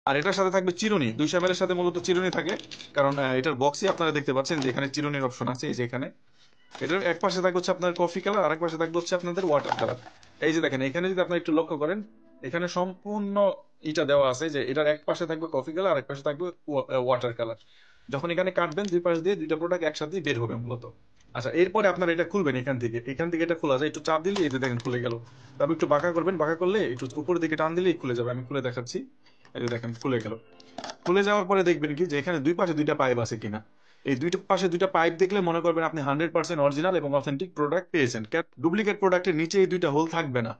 আর এটার সাথে থাকবে চিরুনি। 200 ml এর সাথে মূলত চিরুনি থাকে, কারণ এটার বক্সে আপনারা দেখতে পাচ্ছেন যে এখানে চিরুনির অপশন আছে। এই যে এখানে এটার এক পাশে থাকবে হচ্ছে আপনার কফি কালার, আর এক পাশে থাকবে হচ্ছে আপনাদের ওয়াটার কালার। এই যে দেখেন এখানে যদি আপনারা একটু লক্ষ্য করেন, এখানে সম্পূর্ণ ইটা দেওয়া আছে যে এটার এক পাশে থাকবে কফি কালার, আর এক পাশে থাকবে ওয়াটার কালার। যখন এখানে কাটবেন দুই পাশ দিয়ে দুইটা প্রোডাক্ট একসাথে বের হবে মূলত। আচ্ছা, এরপরে আপনারা এটা খুলবেন এখান থেকে এটা খোলা যায়, একটু চাপ দিলে এই যে দেখেন খুলে গেল। তারপর একটু বাঁকা করবেন, বাঁকা করলে একটু উপরের দিকে টান দিলেই খুলে যাবে। আমি খুলে দেখাচ্ছি। এই যে দেখেন খুলে গেল। খুলে যাওয়ার পরে দেখবেন কি যে এখানে দুই পাশে দুইটা পাইপ আছে কিনা। এই দুইটা পাশে দুইটা পাইপ দেখলে মনে করবেন আপনি 100% অরিজিনাল এবং অথেন্টিক প্রোডাক্ট পেয়েছেন। ডুপ্লিকেট প্রোডাক্টের নিচে এই দুইটা হোল থাকবে না।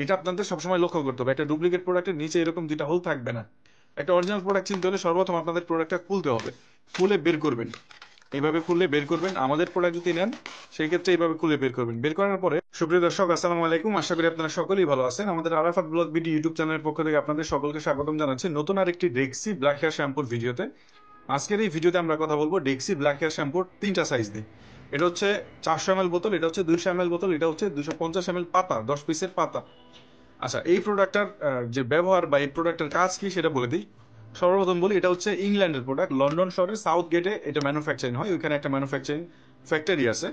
এটা আপনাদের সবসময় লক্ষ্য করতে হবে, একটা ডুপ্লিকেট প্রোডাক্টের নিচে এরকম দুইটা হোল থাকবে না। একটা অরিজিনাল প্রোডাক্ট চিনতে হলে সর্বপ্রথম আপনাদের প্রোডাক্টটা খুলতে হবে। খুলে বের করবেন, এইভাবে খুললে বের করবেন। আমাদের প্রোডাক্ট যদি নেন সেই ক্ষেত্রে এইভাবে খুলে বের করবেন। বের করার পরে, সুপ্রিয় দর্শক আসসালামু আলাইকুম, আশা করি আপনারা সকলেই ভালো আছেন। আমাদের আরাফাত ব্লগ বিডি ইউটিউব চ্যানেলের পক্ষ থেকে আপনাদের সকলকে স্বাগতম জানাচ্ছি নতুন আরেকটি ডেক্সি ব্ল্যাক হেয়ার শ্যাম্পুর ভিডিওতে। আজকের এই ভিডিওতে আমরা কথা বলবো ডেক্সি ব্ল্যাক হেয়ার শ্যাম্পুর তিনটা সাইজ দিয়ে। এটা হচ্ছে 400 ml বোতল, এটা হচ্ছে 200 ml বোতল, এটা হচ্ছে 250 ml পাতা, 10 পিসের পাতা। আচ্ছা, এই প্রোডাক্টটার যে ব্যবহার বা এই প্রোডাক্টের কাজ কি সেটা বলে দিই। সর্বপ্রথম বলি, এটা হচ্ছে ইংল্যান্ডের প্রোডাক্ট। লন্ডন শহরের সাউথ গেটে এটা ম্যানুফ্যাকচারিং হয়, ওইখানে একটা ম্যানুফ্যাকচারিং ফ্যাক্টরি আছে।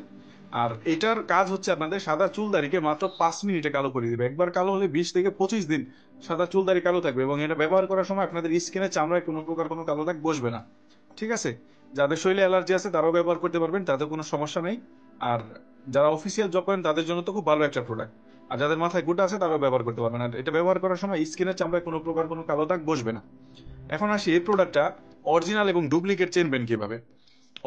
আর এটার কাজ হচ্ছে আপনাদের সাদা চুলদারিকে মাত্র 5 মিনিটে কালো করে দিবে। একবার কালো হলে 20 থেকে 25 দিন সাদা চুলদারি কালো থাকবে, এবং এটা ব্যবহার করার সময় আপনাদের স্কিনে চামড়ায় কোনো প্রকার কোনো কালো দাগ বসবে না। ঠিক আছে? যাদের শরীরে অ্যালার্জি আছে তারাও ব্যবহার করতে পারবেন, তাদের কোনো সমস্যা নেই। আর যারা অফিসিয়াল জব করেন তাদের জন্য তো খুব ভালো একটা প্রোডাক্ট। আর যাদের মাথায় গুটা আছে তারাও ব্যবহার করতে পারবেন। আর এটা ব্যবহার করার সময় স্কিনের চামড়ায় কোনো প্রকার কোনো কালো দাগ বসবে না। এখন আসি, এই প্রোডাক্টটা অরিজিনাল এবং ডুপ্লিকেট চিনবেন কিভাবে।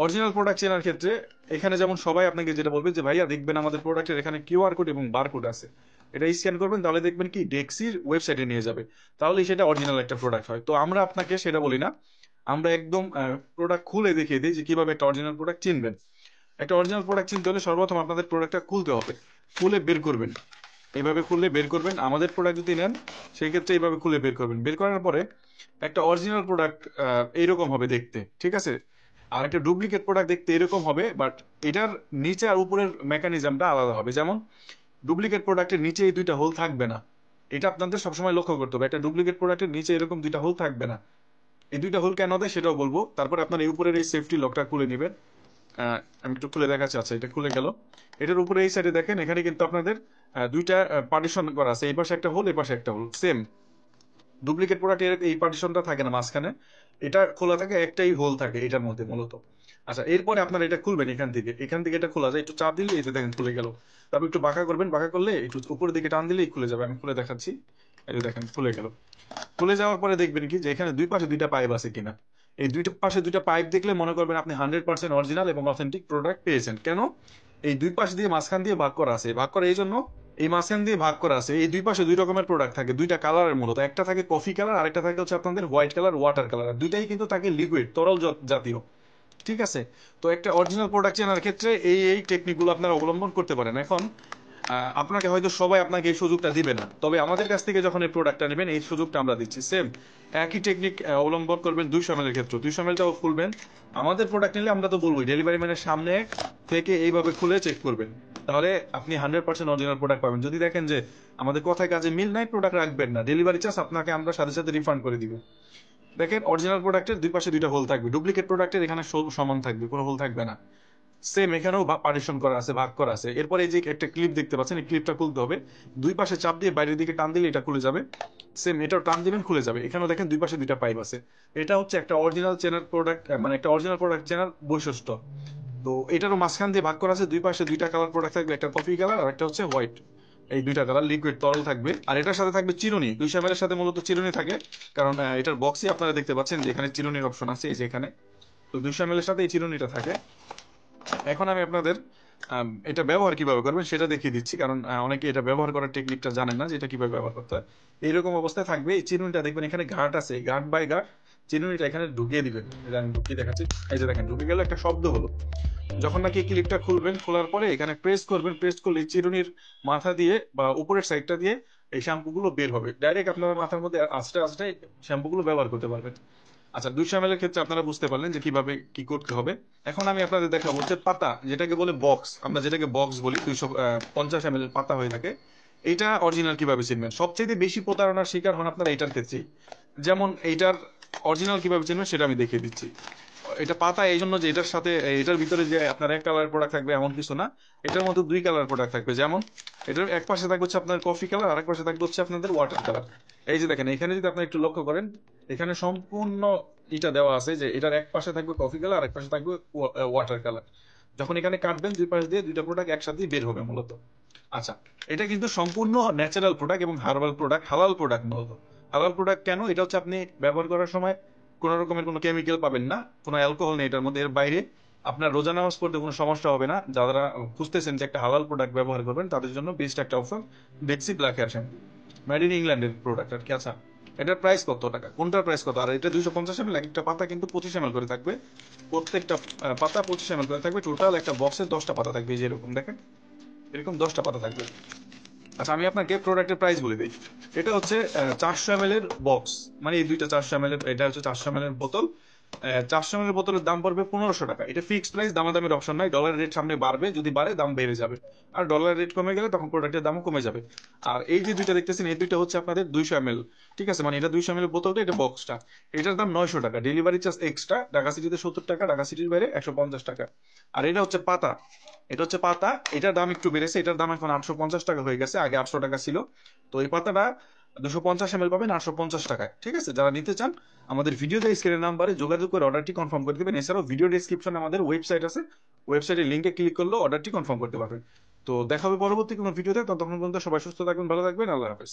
অরিজিনাল প্রোডাক্ট চেনার ক্ষেত্রে এখানে যেমন সবাই আপনাকে যেটা বলবে যে ভাইয়া দেখবেন আমাদের প্রোডাক্টের এখানে কিউআর কোড এবং বারকোড আছে, এটা স্ক্যান করবেন, তাহলে দেখবেন কি ডেক্সির ওয়েবসাইটে নিয়ে যাবে, তাহলে সেটা অরিজিনাল একটা প্রোডাক্ট হয়। তো আমরা আপনাকে সেটা বলি না, আমরা একদম প্রোডাক্ট খুলে দেখিয়ে দিই যে কিভাবে একটা অরিজিনাল প্রোডাক্ট চিনবেন। একটা অরিজিনাল প্রোডাক্ট চিনতে হলে সর্বপ্রথম আপনাদের প্রোডাক্টটা খুলতে হবে। খুলে বের করবেন, এইভাবে খুললে বের করবেন। আমাদের প্রোডাক্ট যদি নেন সেই ক্ষেত্রে এইভাবে খুলে বের করবেন। বের করার পরে একটা অরিজিনাল প্রোডাক্ট এইরকম হবে দেখতে, ঠিক আছে? আর একটা ডুপ্লিকেট প্রোডাক্ট দেখতে এরকম হবে, বাট এটার নিচে আর উপরের মেকানিজমটা আলাদা হবে। যেমন ডুপ্লিকেট প্রোডাক্টের নিচে এই দুইটা হোল থাকবে না, এটা আপনাদের সবসময় লক্ষ্য করতে হবে। একটা ডুপ্লিকেট প্রোডাক্টের নিচে এরকম দুইটা হোল থাকবে না। এই দুইটা হোল কেন দেয় সেটাও বলবো। তারপর আপনার এই উপরের এই সেফটি লকটা খুলে নেবেন। আমি একটু খুলে দেখাচ্ছি। আচ্ছা, এটা খুলে গেল। এটার উপরে এই সাইডে দেখেন, এখানে কিন্তু আপনাদের দুইটা পার্টিশন করা আছে, এই পাশে একটা হোল, এই পাশে একটা হোল। সেম ডুপ্লিকেট প্রোডাক্টের এই পার্টিশনটা থাকে না মাঝখানে, এটা খোলা থাকে, একটাই হোল থাকে এটার মধ্যে মূলত। আচ্ছা, এরপরে আপনারা এটা খুলবেন এখান থেকে এটা খোলা যায়, একটু চাপ দিলে এই যে দেখেন খুলে গেল। তারপর একটু বাঁকা করবেন, বাঁকা করলে একটু উপরের দিকে টান দিলেই খুলে যাবে। আমি খুলে দেখাচ্ছি। এই যে দেখেন খুলে গেল। খুলে যাওয়ার পরে দেখবেন কি যে এখানে দুই পাশে দুইটা পাইপ আছে কিনা। এই দুইটা পাশে দুইটা পাইপ দেখলে মনে করবেন আপনি 100% অরিজিনাল এবং অথেন্টিক প্রোডাক্ট পেয়েছেন। কেন? এই দুই পাশ দিয়ে মাঝখান দিয়ে ভাগ করা আছে, ভাগ করা এই জন্য, এই মাঝখান দিয়ে ভাগ করা আছে। এই দুই পাশে দুই রকমের প্রোডাক্ট থাকে, দুইটা কালারের মূলত। একটা থাকে কফি কালার, আর একটা থাকে হচ্ছে আপনাদের হোয়াইট কালার, ওয়াটার কালার। দুইটাই কিন্তু থাকে লিকুইড, তরল জাতীয়। ঠিক আছে? তো একটা অরিজিনাল প্রোডাক্ট চেনার ক্ষেত্রে এই টেকনিকগুলো আপনারা অবলম্বন করতে পারেন। এখন আপনাকে হয়তো সবাই আপনাকে এই সুযোগটা দিবে না, তবে আমাদের কাছ থেকে যখন এই প্রোডাক্টটা নেবেন এই সুযোগটা আমরা দিচ্ছি। সেম একই টেকনিক অবলম্বন করবেন 200 ml এর ক্ষেত্রে। 200 ml-টাও খুলবেন। আমাদের প্রোডাক্ট নিলে আমরা তো বলবোই ডেলিভারি ম্যানের সামনে থেকে এইভাবে খুলে চেক করবেন, তাহলে আপনি 100% অরিজিনাল প্রোডাক্ট পাবেন। যদি দেখেন যে আমাদের কথায় কাজে মিল নাই, প্রোডাক্ট রাখবেন না, ডেলিভারি চার্জ আপনাকে আমরা সাথে সাথে রিফান্ড করে দিব। দেখেন অরিজিনাল প্রোডাক্টের দুই পাশে দুইটা হোল থাকবে, ডুপ্লিকেট প্রোডাক্টের এখানে সমান থাকবে, কোনো হোল থাকবে না। সেম এখানেও পার্টিশন করা আছে, ভাগ করা আছে। এরপরে এই যে একটা ক্লিপ দেখতে পাচ্ছেন, এই ক্লিপটা খুলতে হবে। দুই পাশে চাপ দিয়ে বাইরের দিকে টান দিলে এটা খুলে যাবে। সেম এটাও টান দিবেন, খুলে যাবে। এখানেও দেখেন দুই পাশে দুইটা পাইপ আছে। এটা হচ্ছে একটা অরিজিনাল চেনার প্রোডাক্ট, মানে একটা অরিজিনাল প্রোডাক্ট চেনার বৈশিষ্ট্য। তো এটারও মাঝখান দিয়ে ভাগ করা আছে, দুই পাশে দুইটা কালার প্রোডাক্ট থাকবে, একটা কফি কালার আর একটা হচ্ছে হোয়াইট। এই দুইটা কালার লিকুইড তরল থাকবে। আর এটার সাথে থাকবে চিরুনি। 200 ml এর সাথে মূলত চিরুনি থাকে, কারণ এটার বক্সে আপনারা দেখতে পাচ্ছেন যে এখানে চিরুনির অপশন আছে। এই যে এখানে, তো 200 ml এর সাথে এই চিরুনিটা থাকে। এখন আমি আপনাদের এটা ব্যবহার কিভাবে করবেন সেটা দেখিয়ে দিচ্ছি, কারণ অনেকে এটা ব্যবহার করার টেকনিকটা জানেন না যে এটা কিভাবে ব্যবহার করতে হয়। এইরকম অবস্থায় থাকবে এই চিরুনিটা, দেখবেন এখানে গাঁট আছে, গাঁট বাই গাঁট চিরুনিটা এখানে ঢুকিয়ে দিবেন। এটা আমি ঢুকিয়ে দেখাচ্ছি। এই যে দেখেন ঢুকে গেল, একটা শব্দ হলো। যখন নাকি ক্লিপটা খুলবেন, খোলার পরে এখানে প্রেস করবেন, প্রেস করলে চিরুনির মাথা দিয়ে বা উপরের সাইডটা দিয়ে এই শ্যাম্পু গুলো বের হবে। ডাইরেক্ট আপনার মাথার মধ্যে আস্তে আস্তে শ্যাম্পু গুলো ব্যবহার করতে পারবেন। আচ্ছা, 200 ml এর ক্ষেত্রে আপনারা বুঝতে পারলেন যে কিভাবে কি করতে হবে। এখন আমি আপনাদের দেখাবো হচ্ছে পাতা, যেটাকে বলে বক্স, আমরা যেটাকে বক্স বলি, 250 ml পাতা হয়ে থাকে। এটা অরিজিনাল কিভাবে চিনবেন? সবচেয়ে বেশি প্রতারণার শিকার হন আপনারা এটার ক্ষেত্রেই। যেমন এইটার অরিজিনাল কিভাবে চিনবেন সেটা আমি দেখিয়ে দিচ্ছি। এটা পাতা এই জন্য যে এটার সাথে এটার ভিতরে যে আপনার এক কালার প্রোডাক্ট থাকবে এমন কিছু না, এটার মধ্যে দুই কালার প্রোডাক্ট থাকবে। যেমন এটার এক পাশে থাকবে হচ্ছে আপনার কফি কালার, আর এক পাশে থাকবে হচ্ছে আপনাদের ওয়াটার কালার। এই যে দেখেন এখানে যদি আপনি একটু লক্ষ্য করেন, এখানে সম্পূর্ণ এটা দেওয়া আছে যে এটার এক পাশে থাকবে কফি কালার আর এক পাশে থাকবে ওয়াটার কালার। যখন এখানে কাটবেন দুই পাশ দিয়ে দুইটা প্রোডাক্ট একসাথেই বের হবে মূলত। আচ্ছা, এটা কিন্তু সম্পূর্ণ ন্যাচারাল প্রোডাক্ট এবং হার্বাল প্রোডাক্ট, হালাল প্রোডাক্ট মূলত। হালাল প্রোডাক্ট কেন? এটা হচ্ছে আপনি ব্যবহার করার সময় কোনো রকমের কোনো কেমিক্যাল পাবেন না, কোনো অ্যালকোহল নেই এটার মধ্যে। এর বাইরে আপনার রোজা নামাজ পড়তে কোনো সমস্যা হবে না। যারা খুঁজতেছেন যে একটা হালাল প্রোডাক্ট ব্যবহার করবেন তাদের জন্য বেস্ট একটা option Dexe black hair shampoo, made in ইংল্যান্ডের প্রোডাক্ট আর কি। আচ্ছা, এটার প্রাইস কত টাকা, কোনটার প্রাইস কত? আর এটা 250 ml, একটা পাতা কিন্তু 25 ml করে থাকবে। প্রত্যেকটা পাতা 25 ml করে থাকবে। টোটাল একটা বক্সে 10টা পাতা থাকবে, এই যে এরকম দেখেন, এরকম 10টা পাতা থাকবে। আচ্ছা, আমি আপনাকে প্রোডাক্টের প্রাইস বলে দিই। এটা হচ্ছে 400 ml এর বক্স, মানে এই দুইটা 400 ml এর, এটা হচ্ছে 400 ml এর বোতল। 400 ml এর বোতলের দাম পড়বে 1500 টাকা। এটা ফিক্সড প্রাইস, দামাদামির অপশন নাই। ডলারের রেট সামনে বাড়বে, যদি বাড়ে দাম বেড়ে যাবে, আর ডলারের রেট কমে গেলে তখন প্রোডাক্টের দামও কমে যাবে। আর এই যে দুইটা দেখতেছেন, এই দুইটা হচ্ছে আপনাদের 200 ml, ঠিক আছে? মানে এটা 200 ml এর বোতলটা, এটা বক্সটা। এটার দাম 900 টাকা, ডেলিভারি চার্জ এক্সট্রা। ঢাকা সিটিতে 70 টাকা, ঢাকা সিটির বাইরে 150 টাকা। আর এটা হচ্ছে পাতা, এটা হচ্ছে পাতা, এটার দাম একটু বেড়েছে, এটার দাম এখন 850 টাকা হয়ে গেছে, আগে 800 টাকা ছিল। তো এই পাতাটা 250 ml পাবেন 850 টাকায়, ঠিক আছে? যারা নিতে চান আমাদের ভিডিওতে স্ক্রিনের নাম্বারে যোগাযোগ করে অর্ডারটি কনফার্ম করে দেবেন। এছাড়াও ভিডিও ডেসক্রিপশনে আমাদের ওয়েবসাইট আছে, ওয়েবসাইটের লিঙ্কে ক্লিক করলেও অর্ডারটি কনফার্ম করতে পারবেন। তো দেখা হবে পরবর্তী কোনো ভিডিওতে। ততক্ষণ পর্যন্ত সবাই সুস্থ থাকবেন, ভালো থাকবেন, আল্লাহ হাফেজ।